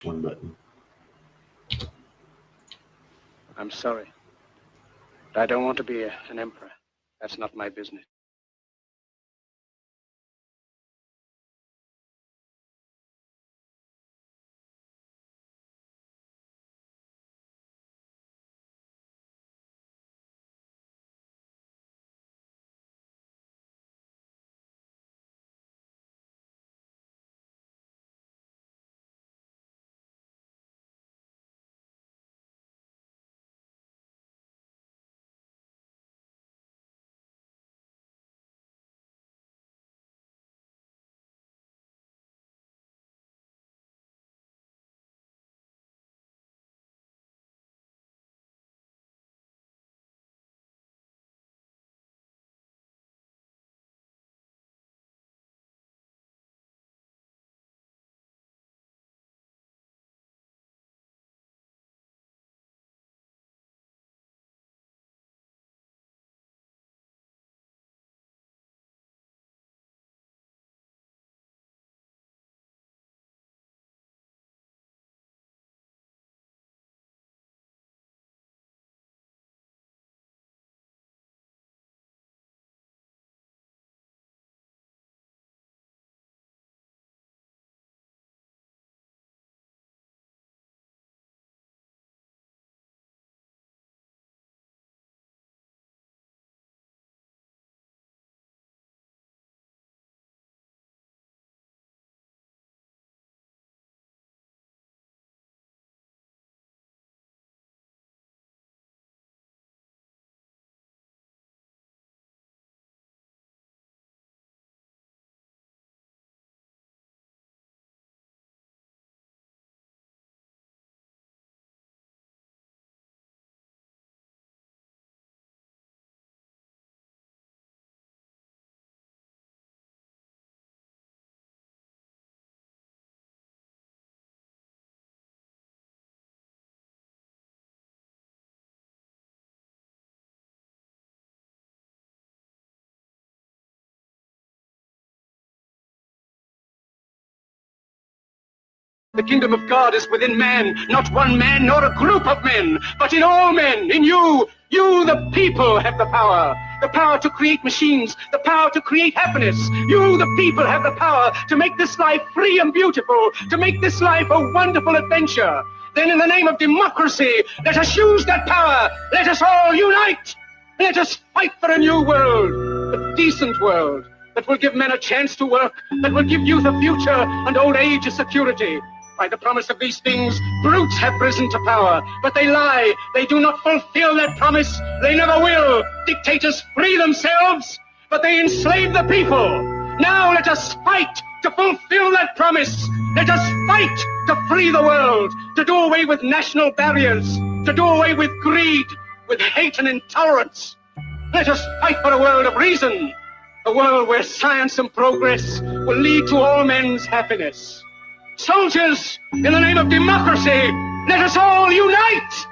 One button. I'm sorry. But I don't want to be an emperor. That's not my business. The kingdom of God is within man, not one man nor a group of men, but in all men, in you. You, the people, have the power to create machines, the power to create happiness. You, the people, have the power to make this life free and beautiful, to make this life a wonderful adventure. Then in the name of democracy, let us use that power. Let us all unite. Let us fight for a new world, a decent world, that will give men a chance to work, that will give youth a future and old age a security. By the promise of these things, brutes have risen to power, but they lie. They do not fulfill that promise. They never will. Dictators free themselves, but they enslave the people. Now let us fight to fulfill that promise. Let us fight to free the world, to do away with national barriers, to do away with greed, with hate and intolerance. Let us fight for a world of reason, a world where science and progress will lead to all men's happiness. Soldiers, in the name of democracy, let us all unite!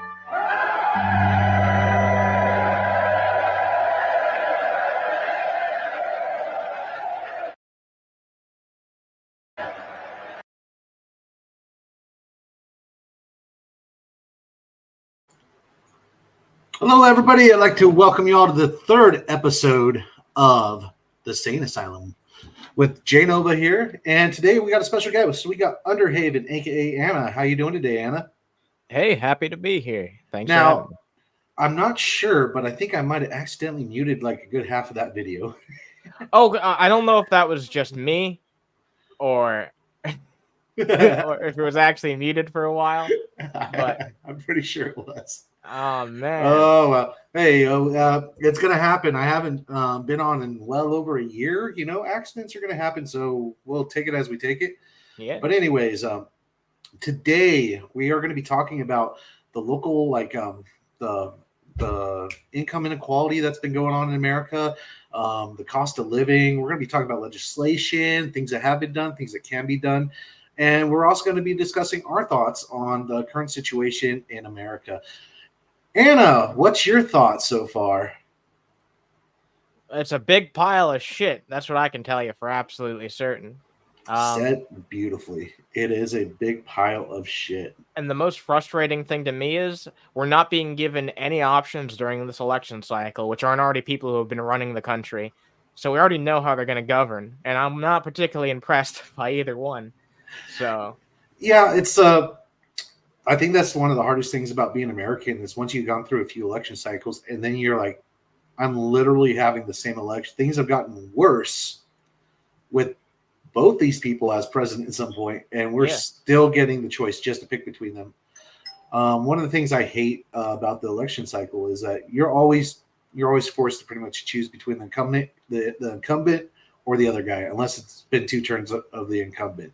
Hello, everybody. I'd like to welcome you all to the third episode of the Sane Asylum with Jay Nova here. And today we got a special guest. We got Underhaven, aka Anna. How you doing today, Anna? Hey, happy to be here. Thanks for Now, having me. I'm not sure, but I think I might have accidentally muted like a good half of that video. Oh, I don't know if that was just me or or if it was actually muted for a while. But I'm pretty sure it was. oh man. Oh well, hey, it's gonna happen. I haven't been on in well over a year. You know, accidents are gonna happen, so we'll take it as we take it. Yeah. But anyways, today we are going to be talking about the local, the income inequality that's been going on in America, the cost of living. We're going to be talking about legislation, things that have been done, things that can be done. And we're also going to be discussing our thoughts on the current situation in America. Anna, what's your thoughts so far? It's a big pile of shit. That's what I can tell you for absolutely certain. Um, Said beautifully. It is a big pile of shit. and the most frustrating thing to me is we're not being given any options during this election cycle, which aren't already people who have been running the country. So we already know how they're going to govern, and I'm not particularly impressed by either one. So Yeah, it's I think that's one of the hardest things about being American is once you've gone through a few election cycles and then you're like, I'm literally having the same election. Things have gotten worse with both these people as president at some point, and we're yeah, still getting the choice just to pick between them. One of the things I hate about the election cycle is that you're always forced to pretty much choose between the incumbent or the other guy, unless it's been two turns of the incumbent.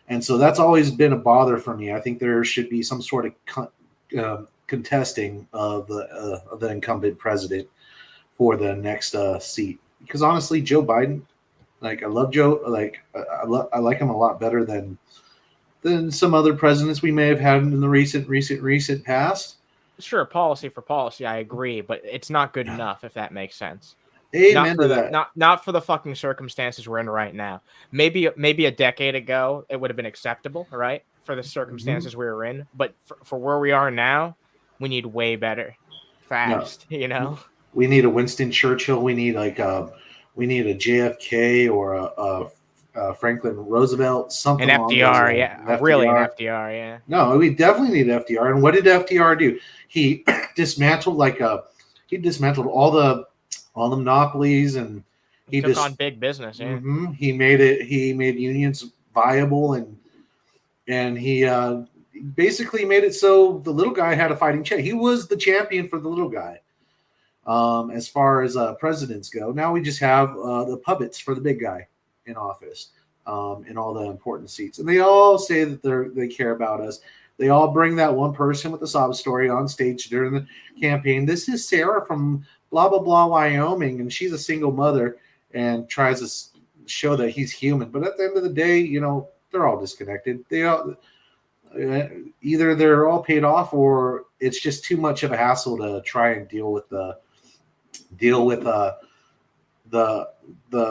And so that's always been a bother for me. I think there should be some sort of contesting of the incumbent president for the next seat. Because honestly, Joe Biden, like I love Joe, like I like him a lot better than some other presidents we may have had in the recent past. sure, policy for policy, I agree, but it's not good enough if that makes sense. Not Amen for to the that. not for the fucking circumstances we're in right now. Maybe a decade ago it would have been acceptable, right? For the circumstances we were in, but for where we are now, we need way better, No, fast. You know, we need a Winston Churchill. We need we need a JFK or a Franklin Roosevelt, something an along those FDR, lines. yeah, An really an FDR. FDR, yeah. No, we definitely need FDR. And what did FDR do? He dismantled he dismantled all the monopolies, and He took on big business, yeah. he made unions viable, and he basically made it so the little guy had a fighting chance. He was the champion for the little guy. As far as presidents go, now we just have the puppets for the big guy in office, in all the important seats, and they all say that they care about us. They all bring that one person with the sob story on stage during the campaign. This is Sarah from blah blah blah, Wyoming, and she's a single mother, and tries to show that he's human. But at the end of the day, they're all disconnected. They all either they're all paid off, or it's just too much of a hassle to try and deal with the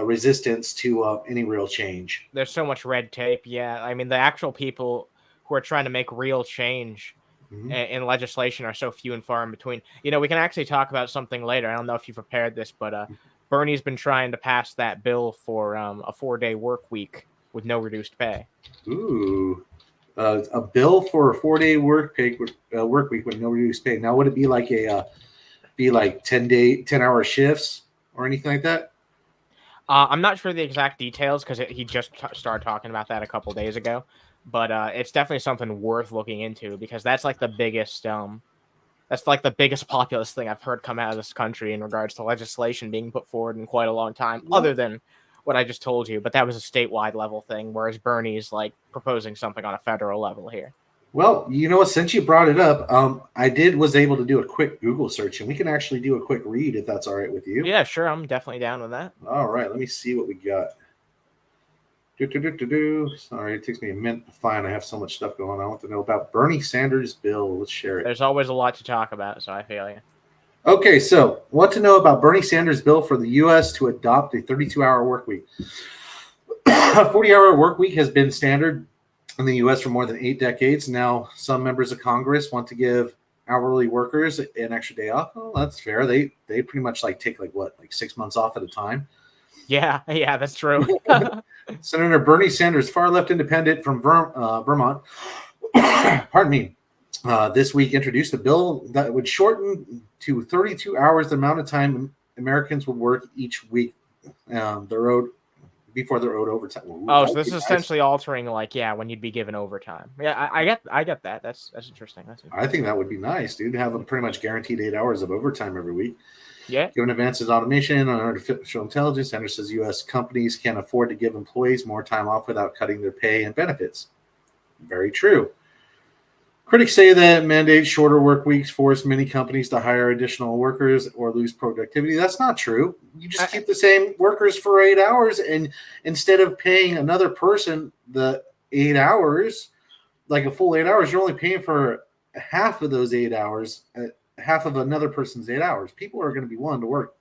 resistance to any real change. There's so much red tape. Yeah, I mean the actual people who are trying to make real change in legislation are so few and far in between. We can actually talk about something later. I don't know if you prepared this, but Bernie's been trying to pass that bill for a 4-day work week with no reduced pay. Ooh, a bill for a 4-day work week with no reduced pay. Now, would it be like 10-hour shifts or anything like that? I'm not sure the exact details because he just started talking about that a couple days ago, but it's definitely something worth looking into because that's like the biggest populist thing I've heard come out of this country in regards to legislation being put forward in quite a long time, other than what I just told you. But that was a statewide level thing, whereas Bernie's like proposing something on a federal level here. Well, since you brought it up, I was able to do a quick Google search, and we can actually do a quick read if that's all right with you. Yeah, sure. I'm definitely down with that. All right, let me see what we got. Sorry, it takes me a minute to find. I have so much stuff going on. I want to know about Bernie Sanders' bill. Let's share it. There's always a lot to talk about, so I feel you. Okay, so what to know about Bernie Sanders' bill for the U.S. to adopt a 32-hour work week. A 40-hour work week has been standard in the U.S. for more than 8 decades. Now, some members of Congress want to give hourly workers an extra day off. Oh, that's fair. They pretty much take 6 months off at a time. Yeah, that's true. Senator Bernie Sanders, far left independent from Vermont, pardon me, this week introduced a bill that would shorten to 32 hours the amount of time Americans would work each week before they're owed overtime. So this is essentially altering when you'd be given overtime. Yeah, I get that. That's interesting. I think that would be nice, dude, to have a pretty much guaranteed 8 hours of overtime every week. Yeah. Given advances in automation and artificial intelligence, Sanders says U.S. companies can afford to give employees more time off without cutting their pay and benefits. Very true. Critics say that mandates shorter work weeks force many companies to hire additional workers or lose productivity. That's not true. You just keep the same workers for 8 hours, and instead of paying another person the 8 hours, like a full 8 hours, you're only paying for half of those 8 hours, half of another person's 8 hours. People are going to be willing to work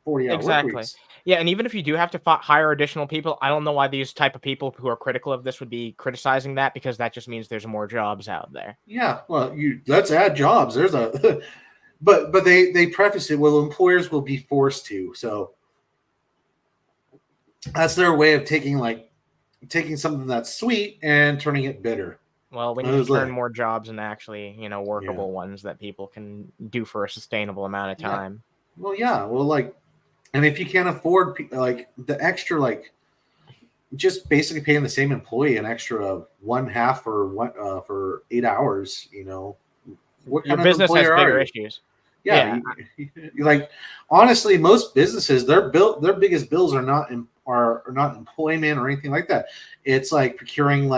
40-hour work Exactly. weeks. Yeah, and even if you do have to hire additional people, I don't know why these type of people who are critical of this would be criticizing that, because that just means there's more jobs out there. Yeah, well, let's add jobs. There's a but they preface it, well, employers will be forced to. So that's their way of taking something that's sweet and turning it bitter. Well, we And need it to was turn like, more jobs into actually, workable ones that people can do for a sustainable amount of time. well, yeah, well, like, and if you can't afford like the extra, like, just basically paying the same employee an extra 1/2 for 8 hours, what Your kind of business has employer are bigger you? issues. Yeah, like, honestly, most businesses, their biggest bills are not employment or anything like that. It's like procuring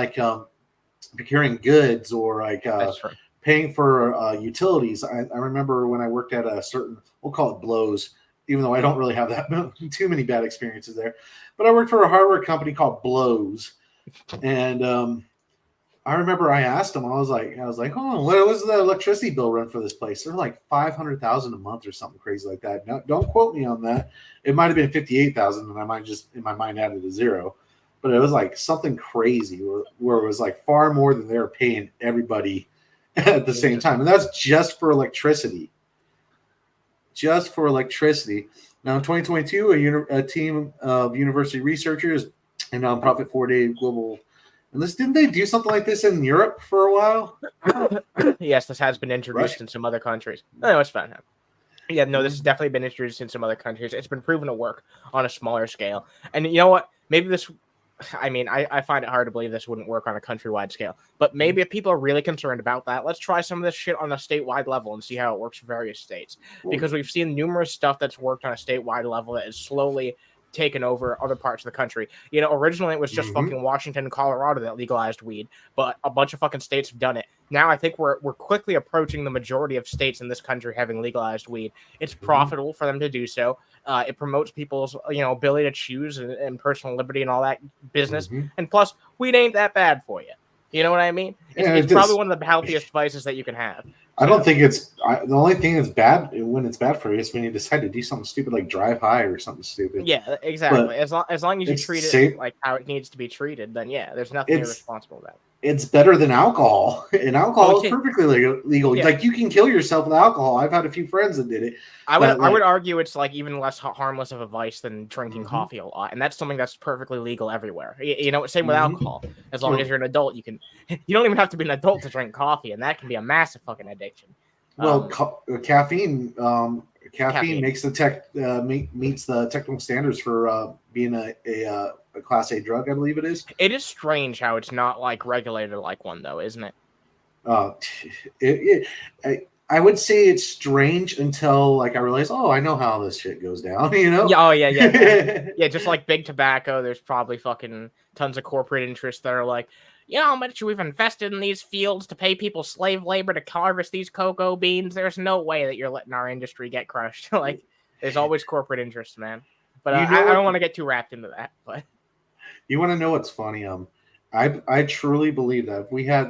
goods, or like That's true. paying for utilities. I remember when I worked at a certain, we'll call it Blows, even though I don't really have that too many bad experiences there. But I worked for a hardware company called Blows, and I remember I asked them. I was like, oh, what was the electricity bill run for this place? They're like $500,000 a month or something crazy like that. No, don't quote me on that. It might have been 58,000, and I might just in my mind added a zero, but it was like something crazy where it was like far more than they were paying everybody at the same time, and that's just for electricity. Just for electricity. Now, in 2022, a team of university researchers and nonprofit 4-day global. And didn't they do something like this in Europe for a while? Yes, this has been introduced in some other countries. No, it's fine. Yeah, no, this has definitely been introduced in some other countries. It's been proven to work on a smaller scale. And you know what? Maybe this, I find it hard to believe this wouldn't work on a countrywide scale. But maybe if people are really concerned about that, let's try some of this shit on a statewide level and see how it works for various states. Because we've seen numerous stuff that's worked on a statewide level that is slowly taken over other parts of the country. Originally it was just fucking Washington and Colorado that legalized weed, but a bunch of fucking states have done it. Now I think we're quickly approaching the majority of states in this country having legalized weed. It's profitable for them to do so. It promotes people's ability to choose and personal liberty and all that business. And plus, weed ain't that bad for you. You know what I mean? It's probably one of the healthiest vices that you can have. I don't think the only thing that's bad when it's bad for you is when you decide to do something stupid like drive high or something stupid. Yeah, exactly. As long as you treat it like how it needs to be treated, then yeah, there's nothing irresponsible about it. It's better than alcohol, and alcohol is perfectly legal. Yeah. Like, you can kill yourself with alcohol. I've had a few friends that did it. I would argue it's like even less harmless of a vice than drinking coffee a lot, and that's something that's perfectly legal everywhere. Same with alcohol. As long as you're an adult, you don't even have to be an adult to drink coffee, and that can be a massive fucking addiction. Well, caffeine makes meets the technical standards for being a Class A drug, I believe it is. It is strange how it's not like regulated like one, though, isn't it? I would say it's strange until like I realize, I know how this shit goes down. Yeah, oh yeah. Yeah, just like big tobacco, there's probably fucking tons of corporate interests that are like, how much we've invested in these fields to pay people slave labor to harvest these cocoa beans. There's no way that you're letting our industry get crushed. Like, there's always corporate interests, man. But I don't want to get too wrapped into that. But you want to know what's funny? I truly believe that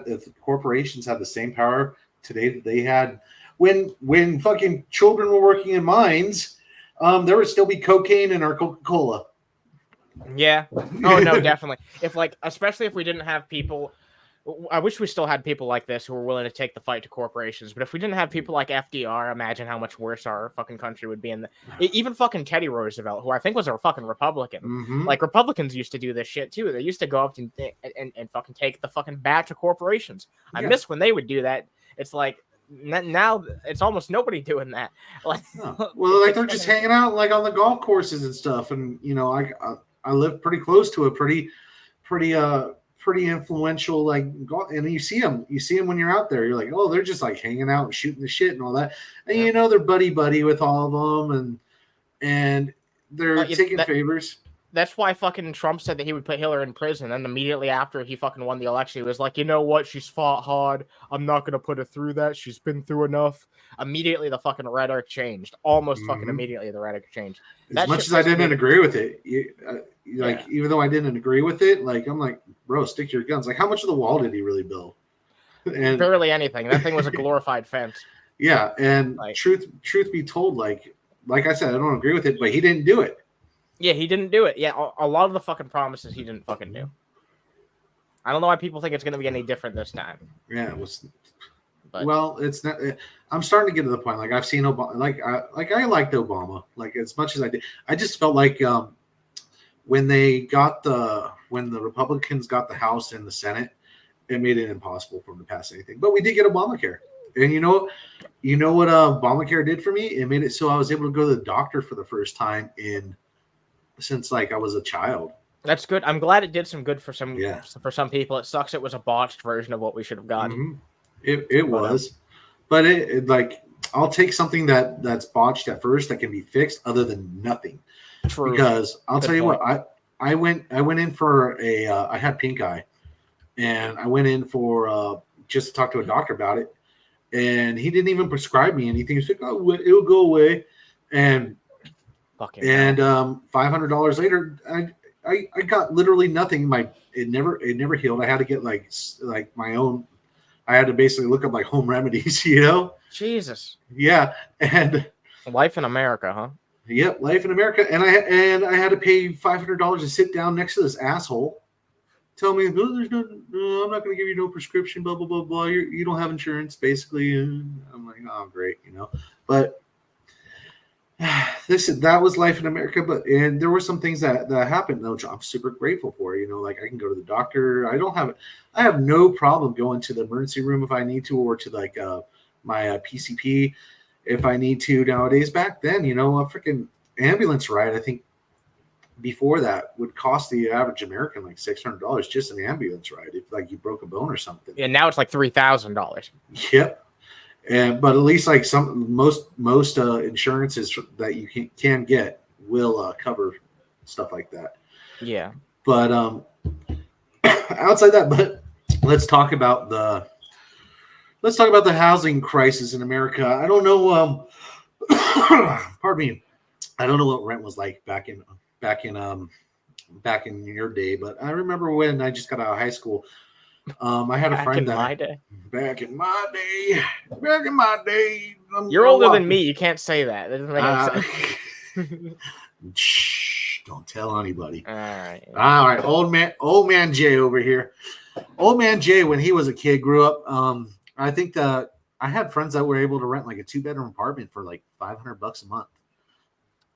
if corporations had the same power today that they had when fucking children were working in mines, there would still be cocaine in our Coca-Cola. Yeah. Oh no, definitely. Especially if we didn't have people. I wish we still had people like this who were willing to take the fight to corporations. But if we didn't have people like FDR, imagine how much worse our fucking country would be. Even fucking Teddy Roosevelt, who I think was a fucking Republican. Like, Republicans used to do this shit too. They used to go up and fucking take the fucking bat to corporations. I miss when they would do that. It's like now it's almost nobody doing that. Like, well, like they're just hanging out like on the golf courses and stuff. And I live pretty close to a pretty influential and you see them when you're out there. You're like, oh, they're just like hanging out and shooting the shit and all that, and they're buddy with all of them, and they're taking favors. That's why fucking Trump said that he would put Hillary in prison, and immediately after he fucking won the election, he was like, you know what? She's fought hard. I'm not gonna put her through that. She's been through enough. Immediately, the fucking rhetoric changed. Almost fucking immediately, the rhetoric changed. As much as I didn't agree with it, even though I didn't agree with it, like, I'm like, bro, stick to your guns. Like, how much of the wall did he really build? And barely anything. That thing was a glorified fence. Yeah, and truth be told, like like I said, I don't agree with it, but he didn't do it. Yeah, he didn't do it. Yeah, a lot of the fucking promises he didn't fucking do. I don't know why people think it's going to be any different this time. Yeah, it was. But, well, it's not. I'm starting to get to the point. Like I've seen Obama. I liked Obama. Like as much as I did, I just felt like when the Republicans got the House and the Senate, it made it impossible for them to pass anything. But we did get Obamacare, and you know what Obamacare did for me? It made it so I was able to go to the doctor for the first time since like I was a child. That's good. I'm glad it did some good for some people. It sucks it was a botched version of what we should have gotten. Mm-hmm. It was, but it like I'll take something that's botched at first that can be fixed, other than nothing. True. Because I'll tell you what, I went in for I had pink eye, and I went in for just to talk to a doctor about it, and he didn't even prescribe me anything. He's like, "Oh, it'll go away," and $500 later, I got literally nothing. It never healed. I had to get like my own. I had to basically look up like home remedies, you know. Jesus. Yeah, and life in America, huh? Yep, life in America, and I had to pay $500 to sit down next to this asshole, tell me, "No, there's no, I'm not going to give you no prescription, blah blah blah blah. You don't have insurance, basically." And I'm like, "Oh, great," you know. But that was life in America. And there were some things that happened, which I'm super grateful for. You know, like I can go to the doctor. I have no problem going to the emergency room if I need to, or to like my PCP if I need to nowadays. Back then, you know, a freaking ambulance ride, I think before that would cost the average American like $600 just an ambulance ride if like you broke a bone or something. Yeah, now it's like $3,000. Yep. But at least like most insurances that you can get will cover stuff like that. Yeah. But outside that, but let's talk about the housing crisis in America. I don't know. Pardon me. I don't know what rent was like back in your day, but I remember when I just got out of high school. I had a friend back in my day. You're older than me. You can't say that. That doesn't make any sense. Shh, don't tell anybody. All right. Old man Jay over here. Old man Jay, when he was a kid, grew up. I think that I had friends that were able to rent like a 2-bedroom apartment for like $500 a month.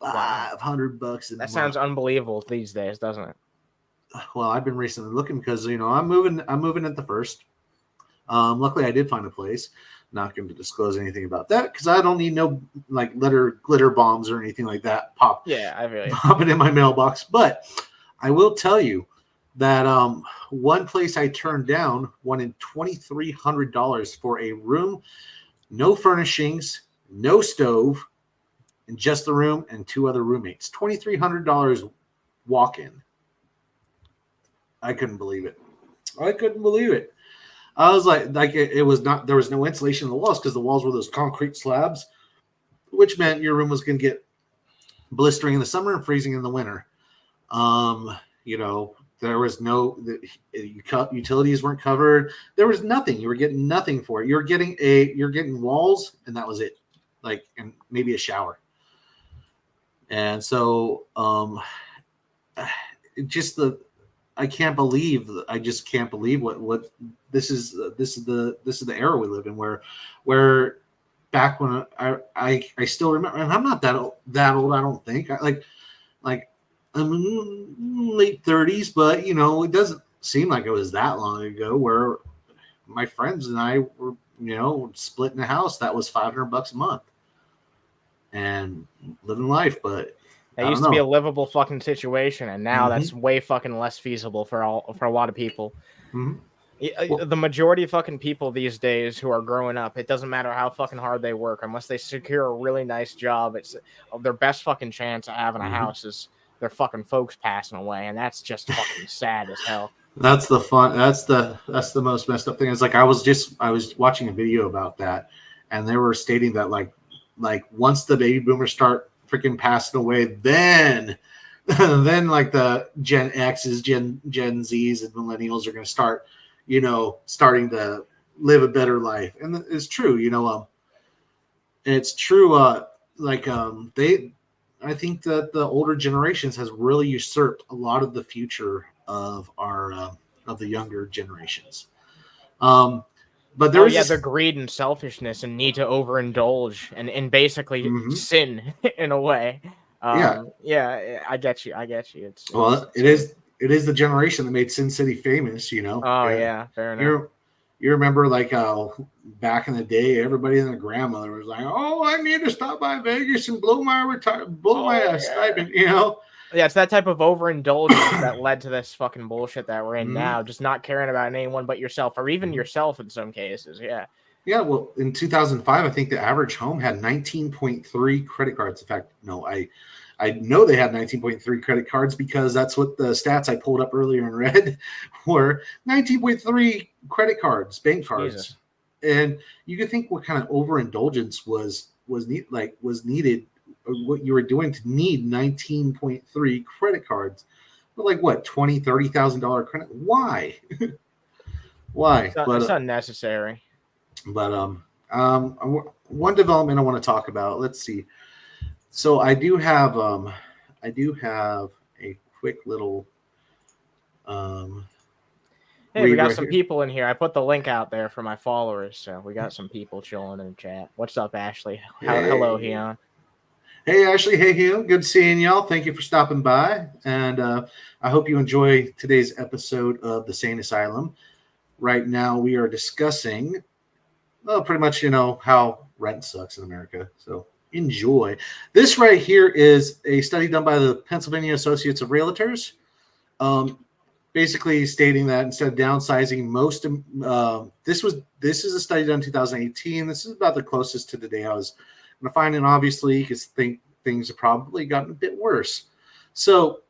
$500 a month. That sounds unbelievable these days, doesn't it? Well, I've been recently looking because, you know, I'm moving at the first. Luckily I did find a place. Not going to disclose anything about that because I don't need no like glitter bombs or anything like that popping in my mailbox. But I will tell you that one place I turned down wanted $2,300 for a room, no furnishings, no stove, and just the room and 2 other roommates. $2,300 walk-in. I couldn't believe it. I was like it was not. There was no insulation in the walls because the walls were those concrete slabs, which meant your room was going to get blistering in the summer and freezing in the winter. You know, there was utilities weren't covered. There was nothing. You were getting nothing for it. You're getting walls, and that was it. Like, and maybe a shower. And so, I just can't believe what this is the era we live in where back when I still remember, and I'm not that old I don't think. I'm in late 30s, but you know, it doesn't seem like it was that long ago where my friends and I were, you know, splitting a house that was $500 a month and living life. But that used to be a livable fucking situation, and now that's way fucking less feasible for a lot of people. Mm-hmm. The majority of fucking people these days who are growing up, it doesn't matter how fucking hard they work, unless they secure a really nice job, it's their best fucking chance of having a house is their fucking folks passing away, and that's just fucking sad as hell. That's the most messed up thing. It's like I was watching a video about that, and they were stating that like once the baby boomers start freaking passing away, then like the Gen X's, Gen Z's, and millennials are going to start, you know, starting to live a better life. And it's true, you know, it's true. like I think that the older generations has really usurped a lot of the future of our of the younger generations. But there Oh is yeah, this. the greed and selfishness and need to overindulge and basically Mhm. sin in a way. Yeah. Yeah, I get you. I get you. It's Well, insane. it is the generation that made Sin City famous. Oh Yeah. yeah, fair enough. You remember like back in the day, everybody and their grandmother was like, "Oh, I need to stop by Vegas and blow my Oh yeah. stipend." You know. Yeah, it's that type of overindulgence that led to this fucking bullshit that we're in Mhm. now. Just not caring about anyone but yourself, or even Mhm. yourself in some cases. Yeah. Yeah, well, in 2005, I think the average home had 19.3 credit cards. In fact, no, I know they had 19.3 credit cards because that's what the stats I pulled up earlier and read were 19.3 credit cards, bank cards. Jesus. And you could think what kind of overindulgence was needed, or what you were doing to need 19.3 credit cards. But like what, 20, $30,000 credit? Why? Why? It's unnecessary. But one development I want to talk about. Let's see. So I do have a quick little um Hey, we read got right some here. people in here. I put the link out there for my followers, so we got some people chilling in the chat. What's up, Ashley? Hello, Hey, Heon. hey, Ashley. Hey, Hugh. Good seeing y'all. Thank you for stopping by, and I hope you enjoy today's episode of the Sane Asylum. Right now, we are discussing, well, pretty much how rent sucks in America. So enjoy. This right here is a study done by the Pennsylvania Associates of Realtors. Um, Basically stating that instead of downsizing, this is a study done in 2018. This is about the closest to the day I was going to find, and obviously, because things have probably gotten a bit worse. So,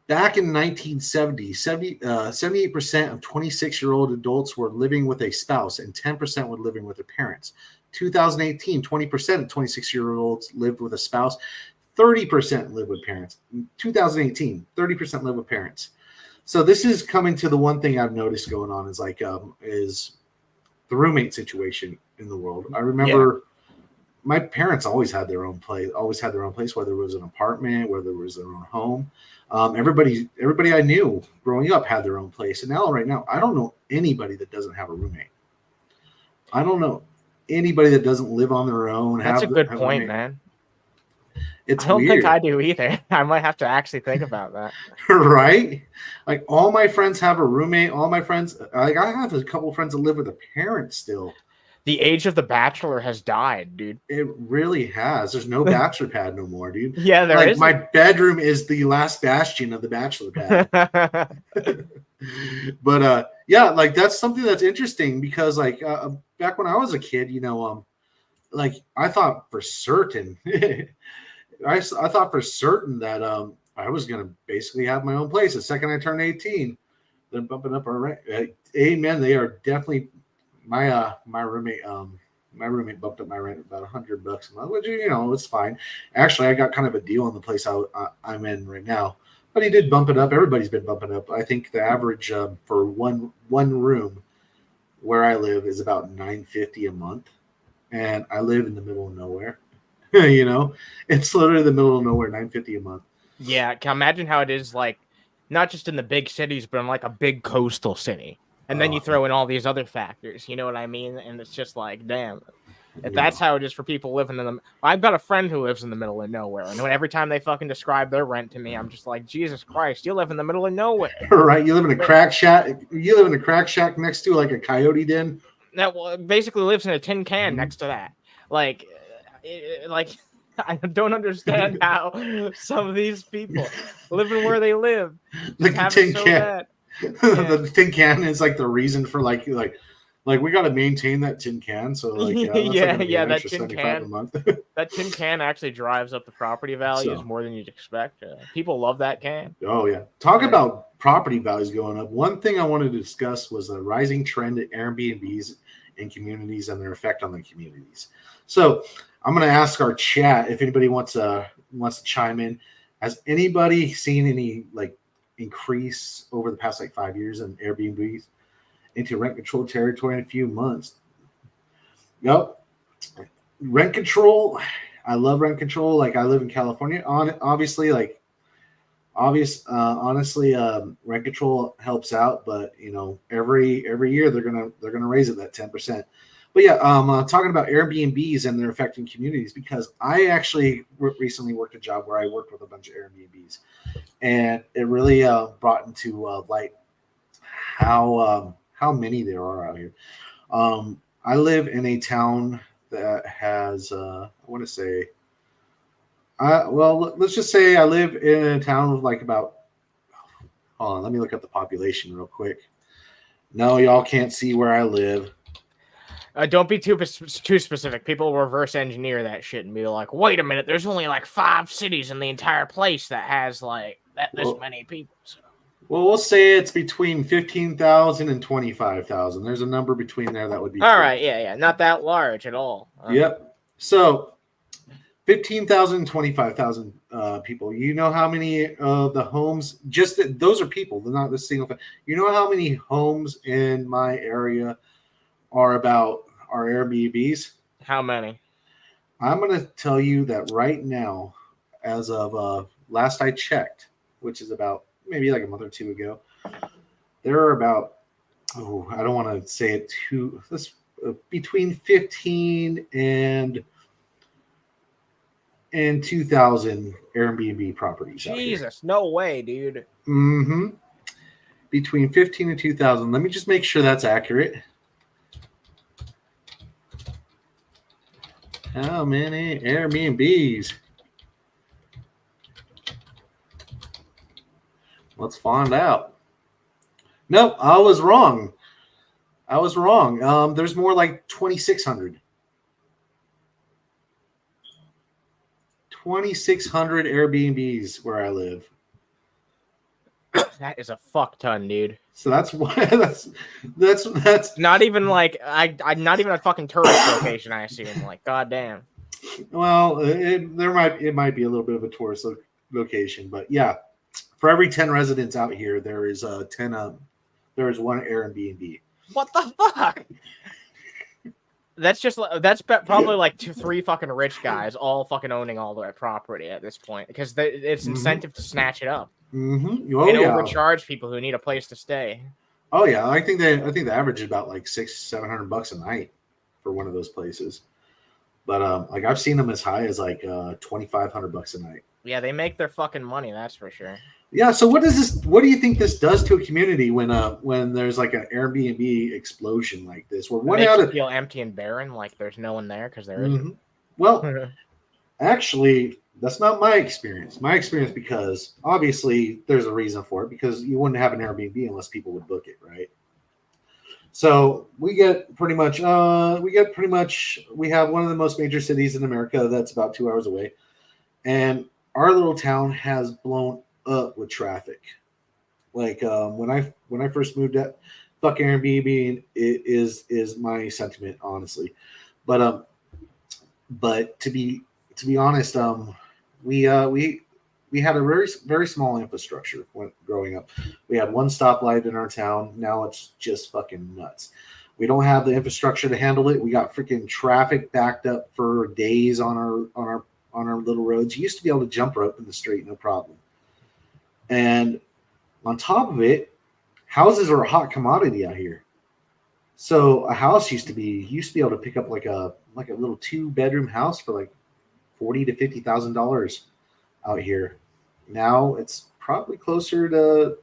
back in 1970, 78% of 26-year-old adults were living with a spouse, and 10% were living with their parents. 2018, 20% of 26-year-olds lived with a spouse, 30% live with parents. 2018, 30% live with parents. So this is coming to the one thing I've noticed going on is the roommate situation in the world. I Yeah. remember my parents always had their own place, whether it was an apartment, whether it was their own home. Everybody I knew growing up had their own place, and now right now I don't know anybody that doesn't have a roommate. I don't know anybody that doesn't live on their own, That's a good have a point, roommate. man. I It's don't think weird. I do either. I might have to actually think about that. Right? Like all my friends have a roommate. All my friends, like I have a couple of friends that live with a parent still. The age of the bachelor has died, dude. It really has. There's no bachelor pad no more, dude. Yeah, there Like isn't. my bedroom is the last bastion of the bachelor pad. But yeah, like that's something that's interesting because like back when I was a kid, like I thought for certain, I thought for certain that I was gonna basically have my own place the second I turned 18. They're bumping up our rent. Amen. They are definitely my roommate bumped up my rent about $100 a month, which it's fine. Actually, I got kind of a deal on the place I'm in right now, but he did bump it up. Everybody's been bumping up. I think the average for one room where I live is about $950 a month, and I live in the middle of nowhere. It's literally the middle of nowhere. $950 a month. Yeah, can imagine how it is like not just in the big cities, but in like a big coastal city. And then you throw in all these other factors, you know what I mean? And it's just like, damn. If that's how it is for people living in the I've got a friend who lives in the middle of nowhere, and every time they fucking describe their rent to me, I'm just like, Jesus Christ, you live in the middle of nowhere. Right? You live in a crack shack. You live in a crack shack next to like a coyote den. That basically lives in a tin can next to that. Like I don't understand how some of these people living where they live Like the have tin it so can. bad. The tin can is like the reason for like we got to maintain that tin can. So like yeah, an that extra tin 75 can. a month. That tin can actually drives up the property values So, more than you'd expect. People love that can. oh yeah, talk about property values going up. One thing I wanted to discuss was the rising trend at Airbnbs in communities and their effect on the communities. So I'm going to ask our chat if anybody wants to chime in. Has anybody seen any like increase over the past like 5 years in Airbnbs into rent control territory in a few months? Nope. Rent control. I love rent control. Like I live in California. Obviously, like honestly, rent control helps out, but every year they're gonna raise it that 10%. But yeah, talking about Airbnbs and their affecting communities, because I actually recently worked a job where I worked with a bunch of Airbnbs, and it really brought into light how many there are out here. I live in a town that has I want to say, let's just say I live in a town of like about. Hold on, let me look up the population real quick. No, y'all can't see where I live. Don't be too specific. People reverse engineer that shit and be like, "Wait a minute, there's only like 5 cities in the entire place that has like this many people." So. Well, we'll say it's between 15,000 and 25,000. There's a number between there that would be all right. Yeah, not that large at all. Yep. So 15,000 and 25,000 people. You know how many of the homes? Those are people. They're not the single. You know how many homes in my area are Airbnbs? How many? I'm going to tell you that right now, as of last I checked, which is about maybe like a month or two ago, there are about, I don't want to say it too, between 15 and 2,000 Airbnb properties. Jesus, no way, dude. Mm-hmm. Between 15 and 2,000. Let me just make sure that's accurate. How many Airbnbs? Let's find out. Nope, I was wrong. There's more like 2,600. 2,600 Airbnbs where I live. That is a fuck ton, dude. So that's why that's not even like I not even a fucking tourist location. I assume, like, goddamn. Well, it might be a little bit of a tourist location, but yeah, for every 10 residents out here, there is one Airbnb. What the fuck? That's probably like 3 fucking rich guys all fucking owning all that property at this point, because it's incentive to snatch it up and overcharge people who need a place to stay. Oh yeah, I think the average is about like $600-700 a night for one of those places. But like I've seen them as high as like $2,500 a night. Yeah, they make their fucking money, that's for sure. Yeah, so what do you think this does to a community when there's like an Airbnb explosion like this? Where one out of feel empty and barren, like there's no one there because there isn't. Well, actually, that's not my experience. My experience, because obviously there's a reason for it, because you wouldn't have an Airbnb unless people would book it, right? So we have one of the most major cities in America that's about 2 hours away, and our little town has blown up with traffic. Like when I first moved up, fuck Airbnb is my sentiment, honestly. But to be honest, we had a very, very small infrastructure when growing up. We had one stoplight in our town. Now it's just fucking nuts. We don't have the infrastructure to handle it. We got freaking traffic backed up for days on our little roads. You used to be able to jump rope in the street, no problem. And on top of it, houses are a hot commodity out here. So a house used to be able to pick up like a little 2-bedroom house for like $40,000 to $50,000 out here. Now it's probably closer to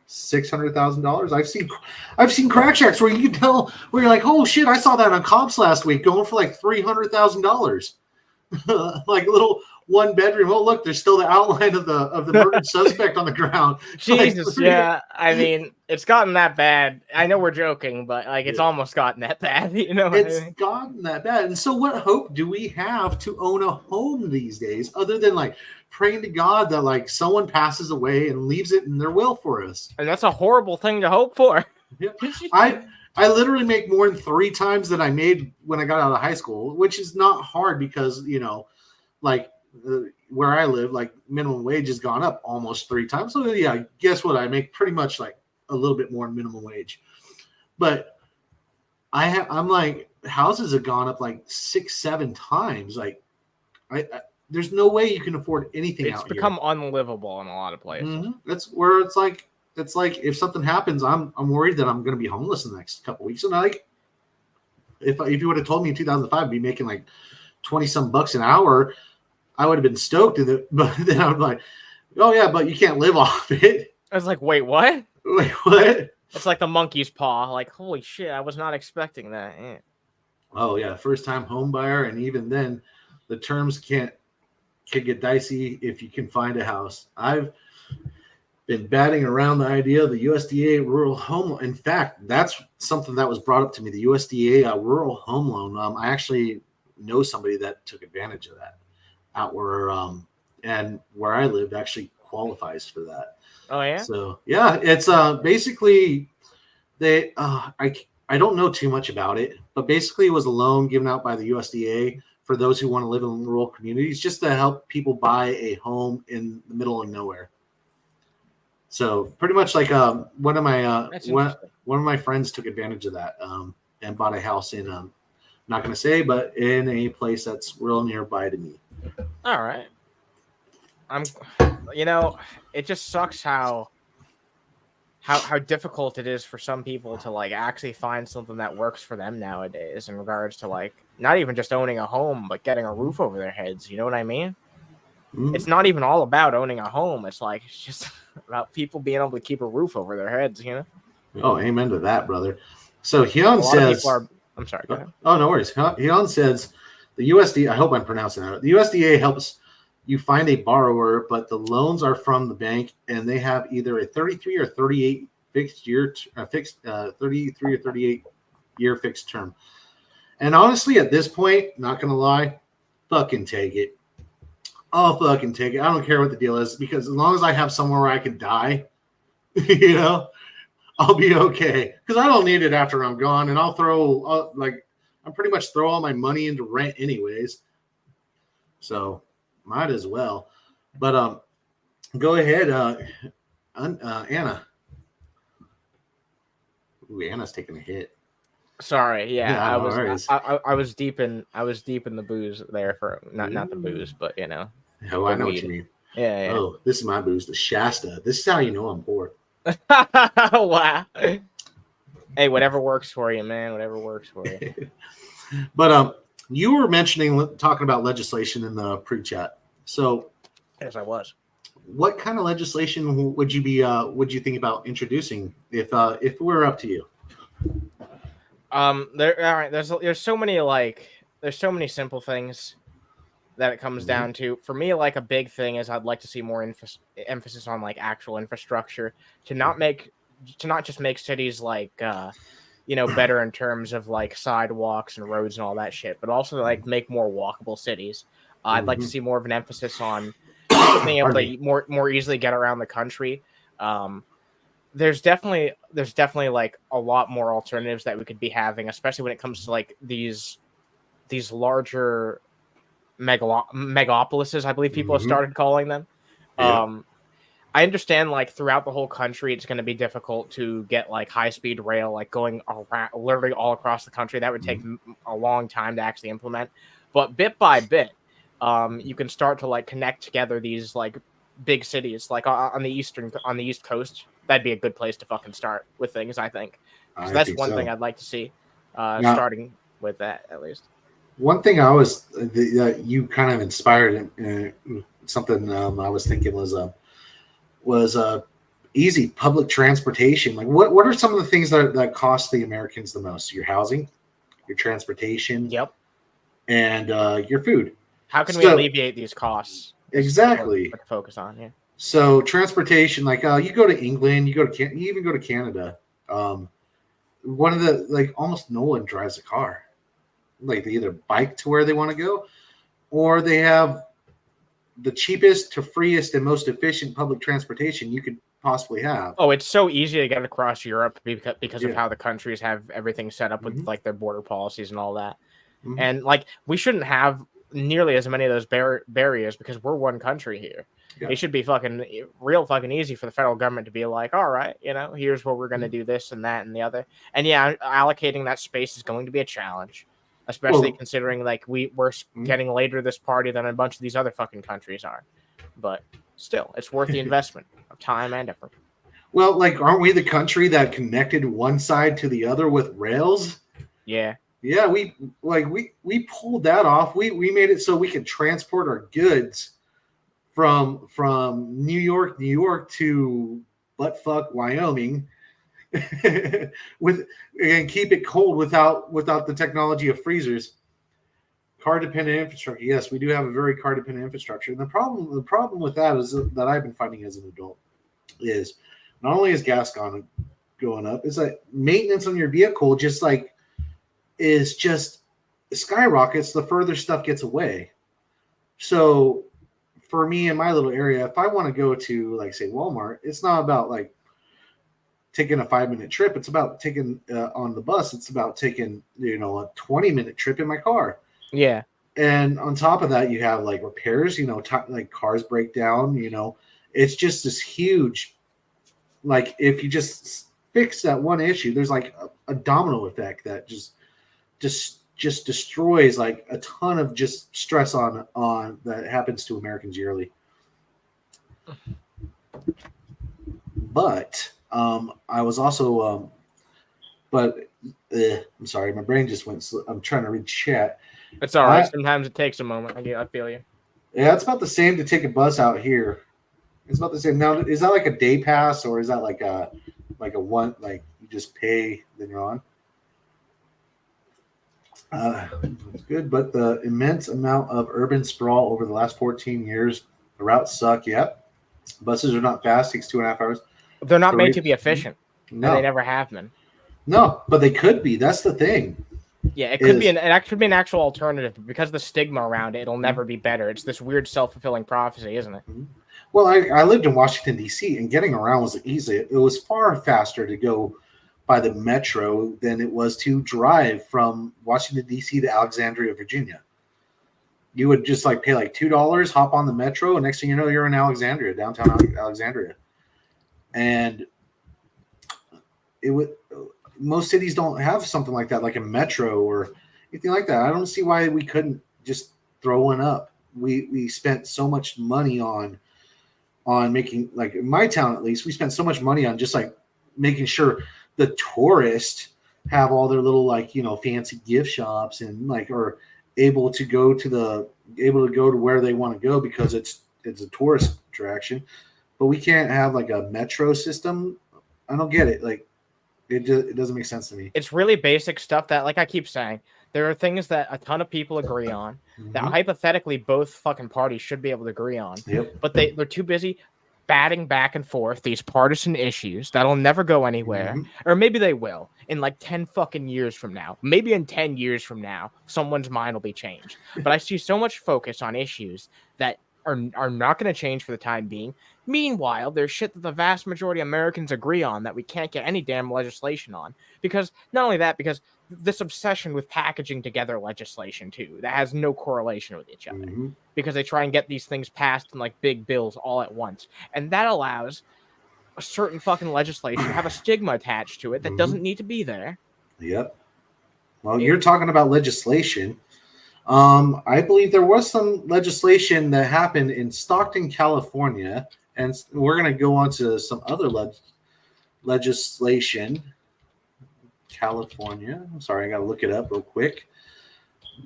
$600,000. I've seen crack shacks where you can tell, where you're like, oh shit, I saw that on comps last week going for like $300,000. Like a little 1-bedroom. Oh look, there's still the outline of the murdered suspect on the ground. Jesus, like, yeah. I mean, it's gotten that bad. I know we're joking, but like it's almost gotten that bad. You know, it's gotten that bad. And so, what hope do we have to own a home these days, other than like praying to God that like someone passes away and leaves it in their will for us? And that's a horrible thing to hope for. Yeah. I literally make more than 3 times than I made when I got out of high school, which is not hard because, like where I live, like minimum wage has gone up almost 3 times. So yeah, guess what? I make pretty much like a little bit more than minimum wage. But I'm like, houses have gone up like 6-7 times. Like There's no way you can afford anything It's out become here. unlivable in a lot of places. That's where it's like if something happens, I'm worried that I'm going to be homeless in the next couple weeks. And like, if you would have told me in 2005 I'd be making like 20 some bucks an hour, I would have been stoked. But then I'm like, oh yeah, but you can't live off it. I was like, wait, what? Wait, what? It's like the monkey's paw. Like, holy shit, I was not expecting that. Yeah. Oh yeah, first time home buyer, and even then, the terms can get dicey if you can find a house. I've been batting around the idea of the USDA rural home loan. In fact, that's something that was brought up to me. The USDA rural home loan. I actually know somebody that took advantage of that out where and where I lived actually qualifies for that. Oh yeah. So yeah, it's basically they. I don't know too much about it, but basically it was a loan given out by the USDA for those who want to live in rural communities, just to help people buy a home in the middle of nowhere. So pretty much like one of my friends took advantage of that and bought a house in not going to say, but in a place that's real nearby to me. All right. It just sucks how difficult it is for some people to like actually find something that works for them nowadays in regards to like not even just owning a home, but getting a roof over their heads. You know what I mean? It's not even all about owning a home. It's just about people being able to keep a roof over their heads, you know? Oh, amen to that, brother. So Hyun says, I'm sorry, go ahead. Oh, no worries. Hyun says the USDA, I hope I'm pronouncing that. The USDA helps you find a borrower, but the loans are from the bank and they have either a 33 or 38 33 or 38 year fixed term. And honestly, at this point, not going to lie, fucking take it. I'll fucking take it. I don't care what the deal is because as long as I have somewhere where I can die, I'll be okay. Because I don't need it after I'm gone, and I'll pretty much throw all my money into rent anyways. So might as well. But go ahead, Anna. Ooh, Anna's taking a hit. Sorry, yeah, I was deep in the booze there for not the booze, but Oh, I know what you mean. Yeah. Oh, this is my booze, the Shasta. This is how you know I'm poor. Wow. Hey, whatever works for you, man. Whatever works for you. But you were talking about legislation in the pre-chat. So yes, I was. What kind of legislation would you think about introducing if we're up to you? There's so many simple things that it comes down to. For me, like a big thing is I'd like to see more emphasis on like actual infrastructure to not just make cities like better in terms of like sidewalks and roads and all that shit, but also like make more walkable cities. I'd like to see more of an emphasis on being able to more easily get around the country. There's definitely like a lot more alternatives that we could be having, especially when it comes to like these larger megapolises, I believe people have started calling them. Yeah. I understand like throughout the whole country, it's going to be difficult to get like high-speed rail, like going around, literally all across the country. That would take a long time to actually implement. But bit by bit, you can start to like connect together these like big cities, like on the East Coast. That'd be a good place to fucking start with things, I think. So that's one thing I'd like to see, starting with that at least. One thing you kind of inspired something I was thinking was easy public transportation. Like what are some of the things that cost the Americans the most? Your housing, your transportation, yep, and your food. How can we alleviate these costs? Exactly. What to focus on, yeah. So transportation, like you go to England, you even go to Canada. One of the like almost no one drives a car. Like they either bike to where they want to go, or they have the cheapest to freest and most efficient public transportation you could possibly have. Oh, it's so easy to get across Europe because of how the countries have everything set up with like their border policies and all that. And like we shouldn't have nearly as many of those barriers because we're one country here. It should be real fucking easy for the federal government to be like, all right, here's where we're going to do this and that and the other. And yeah, allocating that space is going to be a challenge. especially considering like we're getting later this party than a bunch of these other fucking countries are. But still, it's worth the investment of time and effort. Well, like, aren't we the country that connected one side to the other with rails? Yeah. Yeah, we pulled that off. We made it so we could transport our goods from New York to buttfuck Wyoming and keep it cold without the technology of freezers. Car dependent infrastructure. Yes, we do have a very car dependent infrastructure. And the problem with that is that I've been finding as an adult is not only is gas going up, it's like maintenance on your vehicle just skyrockets the further stuff gets away. So for me in my little area, if I want to go to, like, say, Walmart, it's not about like taking a 5-minute trip. It's about taking on the bus. It's about taking, a 20-minute trip in my car. Yeah. And on top of that, you have like repairs, like cars break down, it's just this huge, like, if you just fix that one issue, there's like a domino effect that just destroys like a ton of just stress on that happens to Americans yearly. But I was also I'm sorry, my brain just went. I'm trying to read chat. It's all right. Sometimes it takes a moment. I feel you. Yeah, it's about the same to take a bus out here. It's about the same. Now, is that like a day pass, or is that like a one, like you just pay then you're on? It's good, but the immense amount of urban sprawl over the last 14 years, the routes suck. Yep, buses are not fast. Takes 2.5 hours. They're not made to be efficient. No, they never have been. No, but they could be. That's the thing. Yeah, it could be an actual alternative, but because of the stigma around it, it'll never be better. It's this weird self-fulfilling prophecy, isn't it? Well, I lived in Washington, D.C., and getting around was easy. It was far faster to go by the metro than it was to drive from Washington, D.C. to Alexandria, Virginia. You would just like pay like $2, hop on the metro, and next thing you know, you're in Alexandria, downtown Alexandria. And it would. Most cities don't have something like that, like a metro or anything like that. I don't see why we couldn't just throw one up. We spent so much money on making, like in my town at least, we spent so much money on just like making sure the tourists have all their little like fancy gift shops and like are able to go to where they want to go because it's a tourist attraction. But we can't have like a metro system. I don't get it. Like. It doesn't make sense to me. It's really basic stuff that, like I keep saying, there are things that a ton of people agree on that hypothetically both fucking parties should be able to agree on. Yep. But they're too busy batting back and forth these partisan issues that'll never go anywhere. Or maybe they will in like 10 fucking years from now. Maybe in 10 years from now, someone's mind will be changed. But I see so much focus on issues that are not going to change for the time being. Meanwhile, there's shit that the vast majority of Americans agree on that we can't get any damn legislation on. Because not only that, because this obsession with packaging together legislation too, that has no correlation with each other. Because they try and get these things passed in like big bills all at once. And that allows a certain fucking legislation to have a stigma attached to it that doesn't need to be there. Yep. Well, you're talking about legislation. I believe there was some legislation that happened in Stockton, California, and we're going to go on to some other legislation. California. I'm sorry, I got to look it up real quick.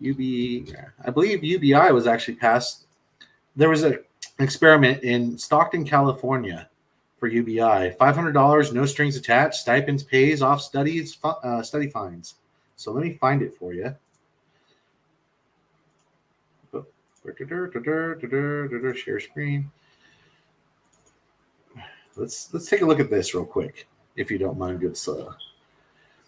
I believe UBI was actually passed. There was an experiment in Stockton, California for UBI. $500, no strings attached, stipends, pays off study fines. So let me find it for you. Share screen. Let's take a look at this real quick, if you don't mind, good sir.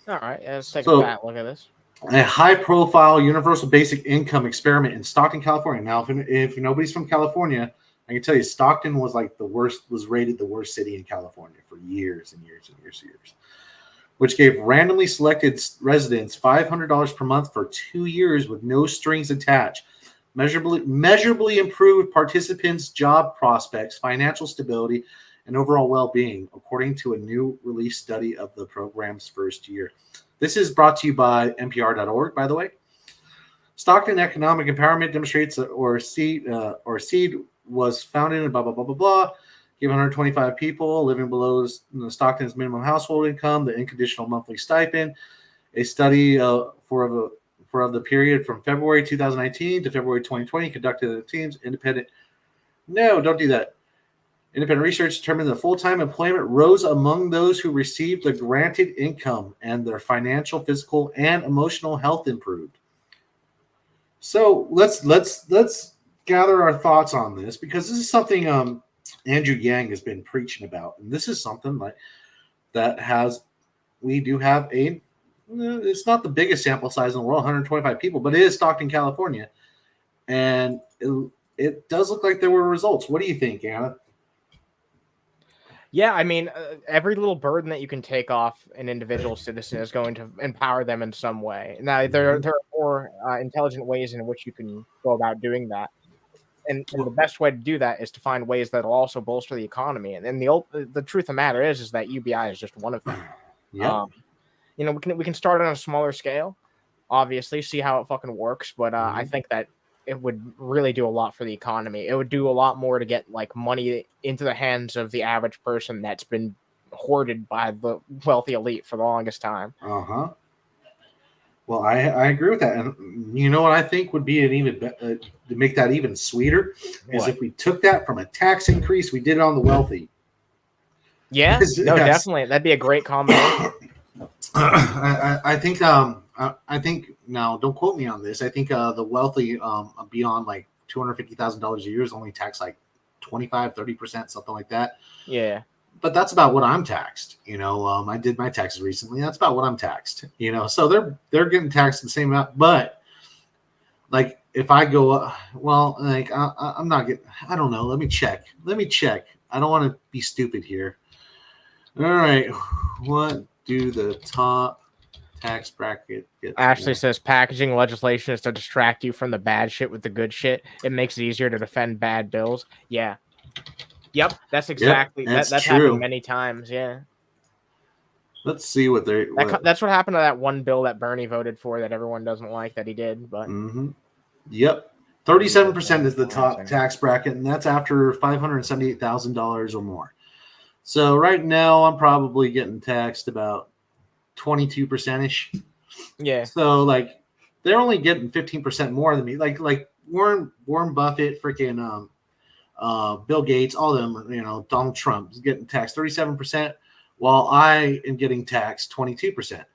All right, let's take a fat look at this. A high-profile universal basic income experiment in Stockton, California. Now, if nobody's from California, I can tell you Stockton was like was rated the worst city in California for years and years and years and years, which gave randomly selected residents $500 per month for 2 years with no strings attached. Measurably improved participants' job prospects, financial stability, and overall well-being, according to a new release study of the program's first year. This is brought to you by NPR.org, by the way. Stockton Economic Empowerment demonstrates that Seed was founded in blah, blah, blah, blah, blah. Give 125 people living below Stockton's minimum household income the unconditional monthly stipend. A study for the period from February 2019 to February 2020 conducted the team's independent. No, don't do that. Independent research determined that full-time employment rose among those who received the granted income and their financial, physical, and emotional health improved. So let's gather our thoughts on this, because this is something Andrew Yang has been preaching about, and this is something like that we do have it's not the biggest sample size in the world, 125 people, but it is Stockton, California, and it does look like there were results. What do you think, Anna? Yeah, I mean, every little burden that you can take off an individual citizen is going to empower them in some way. Now, there are more intelligent ways in which you can go about doing that. And the best way to do that is to find ways that will also bolster the economy. And the truth of the matter is that UBI is just one of them. Yeah. We can start on a smaller scale, obviously, see how it fucking works. But I think that it would really do a lot for the economy. It would do a lot more to get like money into the hands of the average person that's been hoarded by the wealthy elite for the longest time. Uh-huh. Well, I agree with that. And you know what I think would be to make that even sweeter is if we took that from a tax increase, we did it on the wealthy. Yeah, definitely. That'd be a great combination. I think now, don't quote me on this. I think the wealthy beyond like $250,000 a year is only taxed like 25-30%, something like that. Yeah. But that's about what I'm taxed. I did my taxes recently. That's about what I'm taxed. So they're getting taxed the same amount. But like if I go, I'm not getting. I don't know. Let me check. I don't want to be stupid here. All right, what do the top tax bracket get? Ashley says packaging legislation is to distract you from the bad shit with the good shit. It makes it easier to defend bad bills. Yeah. Yep, that's exactly that's happened many times. Yeah. Let's see what they're. That's what happened to that one bill that Bernie voted for that everyone doesn't like that he did. But Yep, 37% is the top tax bracket, and that's after $578,000 or more. So right now, I'm probably getting taxed about 22%ish. Yeah. So like, they're only getting 15% more than me. Like Warren Buffett, freaking Bill Gates, all of them. Donald Trump is getting taxed 37%, while I am getting taxed 22%.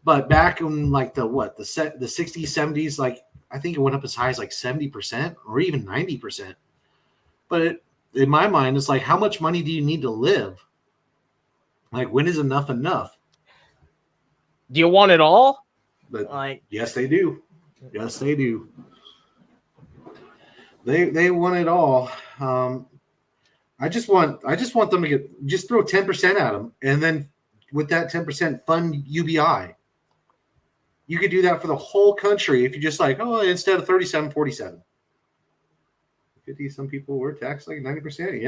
But back in like the 60s, 70s, like I think it went up as high as like 70% or even 90%. But in my mind, it's like, how much money do you need to live? Like, when is enough? Do you want it all? But yes, they do. Yes, they do. They want it all. I just want them to just throw 10% at them, and then with that 10% fund UBI. You could do that for the whole country if you just instead of 37, 47. 50, some people were taxed like 90%.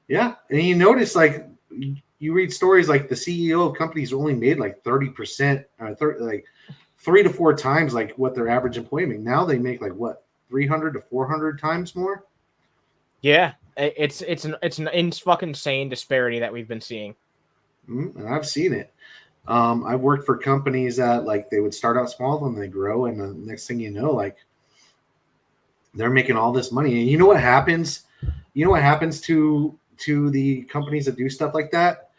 Yeah. And you notice, like, you read stories like the CEO of companies only made like 30%, like 3 to 4 times like what their average employee made. Now they make like what, 300 to 400 times more. Yeah, it's an fucking insane disparity that we've been seeing. And I've seen it. I've worked for companies that like they would start out small and they grow, and the next thing you know, like they're making all this money. And you know what happens? You know what happens to the companies that do stuff like that?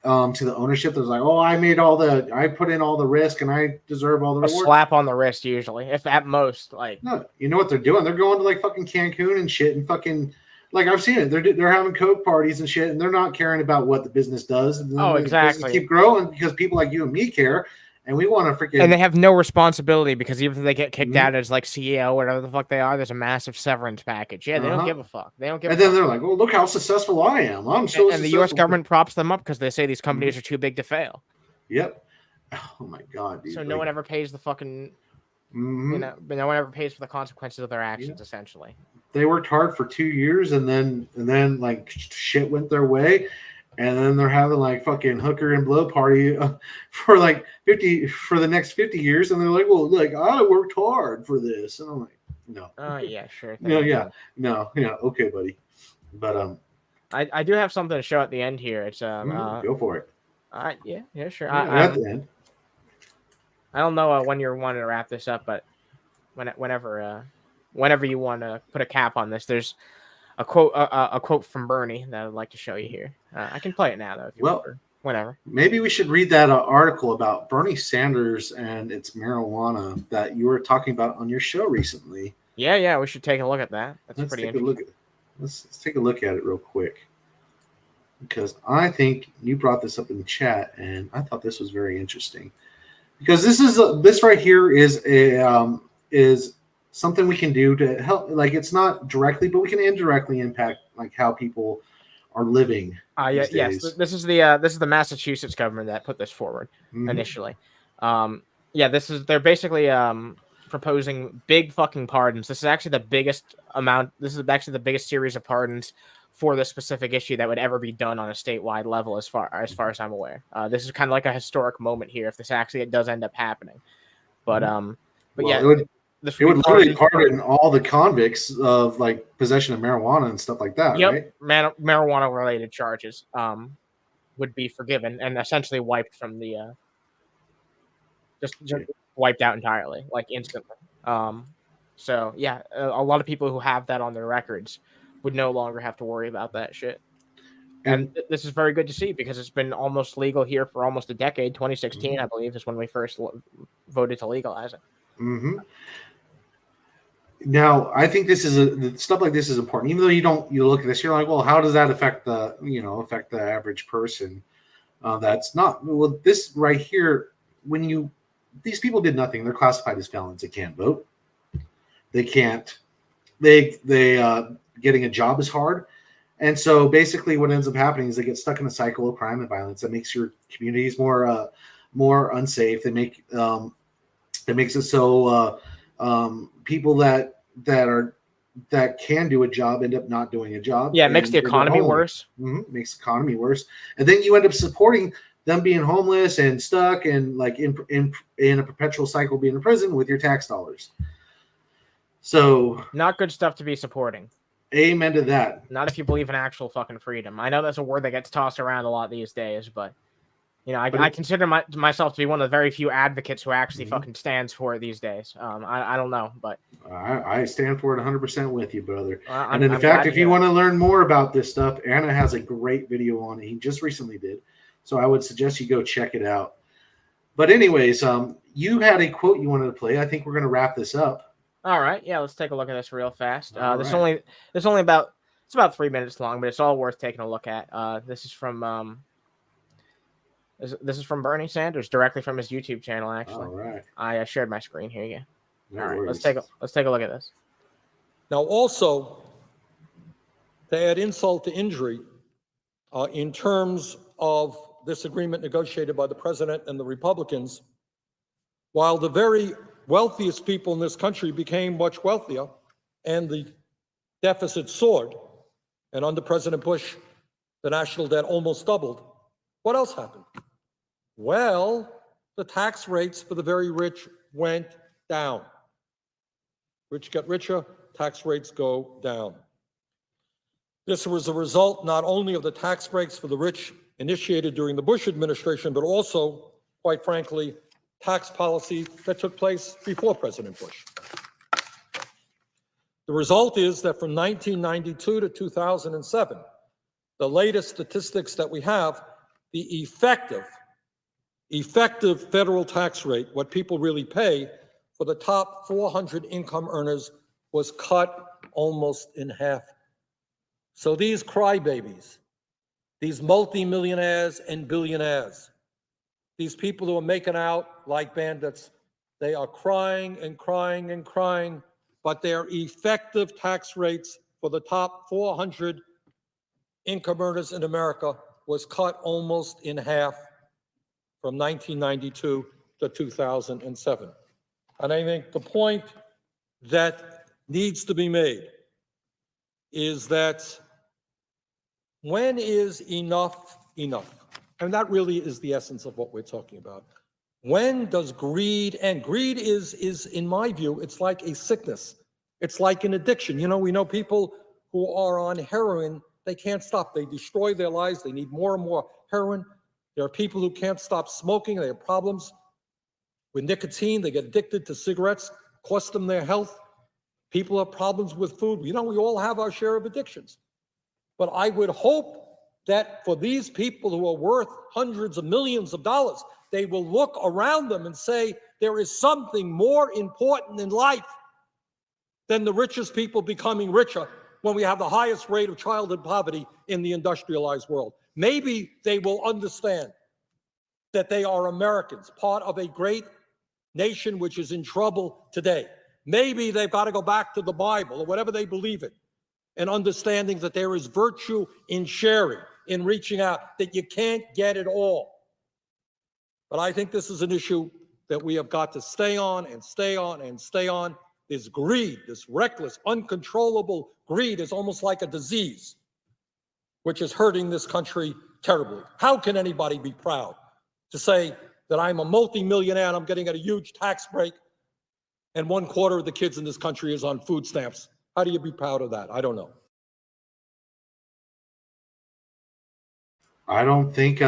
To the ownership that's like, oh, I put in all the risk and I deserve all the reward. A slap on the wrist, usually, if at most. Like, no, you know what they're doing? They're going to like fucking Cancun and shit, and fucking, like, I've seen it. They're having Coke parties and shit, and they're not caring about what the business does. And exactly. Keep growing because people like you and me care, and we want to freaking. And they have no responsibility because even if they get kicked out as like CEO, whatever the fuck they are, there's a massive severance package. Yeah, they don't give a fuck. They don't give. And then they're like, "Oh, look how successful I am! I'm so." And the U.S. government props them up because they say these companies are too big to fail. Yep. Oh my god, dude. So no one ever pays the fucking. No one ever pays for the consequences of their actions. Essentially, they worked hard for 2 years, and then like shit went their way, and then they're having like fucking hooker and blow party for like 50 for the next 50 years, and they're like, well, like I worked hard for this, and I'm like, no. Oh yeah, sure. No, yeah, no, yeah, okay, buddy. But I do have something to show at the end here. It's go for it. Yeah, sure. At the end. I don't know when you're wanting to wrap this up, but whenever you want to put a cap on this, there's a quote from Bernie that I'd like to show you here. I can play it now though if you prefer. Whenever. Maybe we should read that article about Bernie Sanders and its marijuana that you were talking about on your show recently. Yeah, we should take a look at that. Let's pretty interesting. Let's take a look at it real quick, because I think you brought this up in the chat, and I thought this was very interesting. Because this right here is is something we can do to help. Like, it's not directly, but we can indirectly impact like how people are living. Yes. This is the Massachusetts government that put this forward initially. They're basically proposing big fucking pardons. This is actually the biggest amount. This is actually the biggest series of pardons for this specific issue that would ever be done on a statewide level, as far as I'm aware. This is kind of like a historic moment here if this actually does end up happening. But yeah, it would literally pardon all the convicts of like possession of marijuana and stuff like that. Yep, right? Marijuana related charges would be forgiven and essentially wiped from the just wiped out entirely, like instantly. So yeah, a lot of people who have that on their records would no longer have to worry about that shit. And this is very good to see because it's been almost legal here for almost a decade. 2016, I believe, is when we first voted to legalize it. Now, I think stuff like this is important. Even though you look at this, you're like, well, how does that affect the average person? That's not well. This right here, these people did nothing. They're classified as felons. They can't vote. They can't. Getting a job is hard. And so basically what ends up happening is they get stuck in a cycle of crime and violence that makes your communities more unsafe. It makes it so people that can do a job end up not doing a job. Yeah, it makes the economy worse. Makes the economy worse. And then you end up supporting them being homeless and stuck and like in a perpetual cycle being in prison with your tax dollars. So not good stuff to be supporting. Amen to that. Not if you believe in actual fucking freedom. I know that's a word that gets tossed around a lot these days, but I consider myself to be one of the very few advocates who actually fucking stands for it these days. I don't know, but I stand for it 100% with you, brother. And in fact, if you want to learn more about this stuff, Anna has a great video on it. He just recently did, so I would suggest you go check it out. But anyways, you had a quote you wanted to play. I think we're going to wrap this up. All right, yeah, let's take a look at this real fast. It's about 3 minutes long, but it's all worth taking a look at. This is from Bernie Sanders, directly from his YouTube channel. Actually, all right. I shared my screen here. Yeah. No all right, worries. let's take a look at this. Now, also, to add insult to injury, in terms of this agreement negotiated by the president and the Republicans, while the very wealthiest people in this country became much wealthier and the deficit soared, and under President Bush, the national debt almost doubled, what else happened? Well, the tax rates for the very rich went down. Rich get richer, tax rates go down. This was a result not only of the tax breaks for the rich initiated during the Bush administration, but also, quite frankly, tax policy that took place before President Bush. The result is that from 1992 to 2007, the latest statistics that we have, the effective federal tax rate, what people really pay for the top 400 income earners, was cut almost in half. So these crybabies, these multimillionaires and billionaires, these people who are making out like bandits, they are crying and crying and crying, but their effective tax rates for the top 400 income earners in America was cut almost in half from 1992 to 2007. And I think the point that needs to be made is that when is enough enough. And that really is the essence of what we're talking about. When does greed end? Greed is, in my view, it's like a sickness. It's like an addiction. You know, we know people who are on heroin, they can't stop. They destroy their lives. They need more and more heroin. There are people who can't stop smoking. They have problems with nicotine. They get addicted to cigarettes, cost them their health. People have problems with food. You know, we all have our share of addictions. But I would hope that for these people who are worth hundreds of millions of dollars, they will look around them and say, there is something more important in life than the richest people becoming richer when we have the highest rate of childhood poverty in the industrialized world. Maybe they will understand that they are Americans, part of a great nation which is in trouble today. Maybe they've got to go back to the Bible or whatever they believe in, and understanding that there is virtue in sharing, in reaching out, that you can't get it all. But I think this is an issue that we have got to stay on and stay on and stay on. This greed, this reckless, uncontrollable greed is almost like a disease, which is hurting this country terribly. How can anybody be proud to say that I'm a multimillionaire and I'm getting a huge tax break and 1/4 of the kids in this country is on food stamps? How do you be proud of that? I don't know. I don't think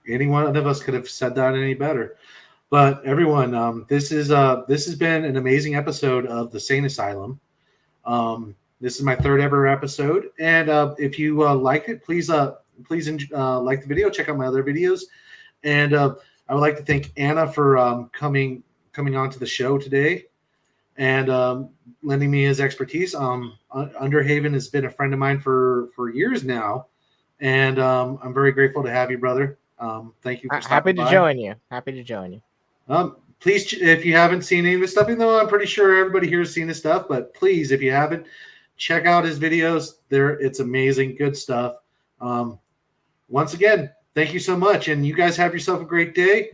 any one of us could have said that any better. But everyone, this has been an amazing episode of the Sane Asylum. This is my 3rd ever episode, and if you liked it, please like the video. Check out my other videos, and I would like to thank Anna for coming on to the show today and lending me his expertise. Underhaven has been a friend of mine for years now. And I'm very grateful to have you, brother. Thank you for stopping by. Happy to join you. Please, if you haven't seen any of his stuff, even though I'm pretty sure everybody here has seen his stuff, but please, if you haven't, check out his videos. It's amazing, good stuff. Once again, thank you so much, and you guys have yourself a great day.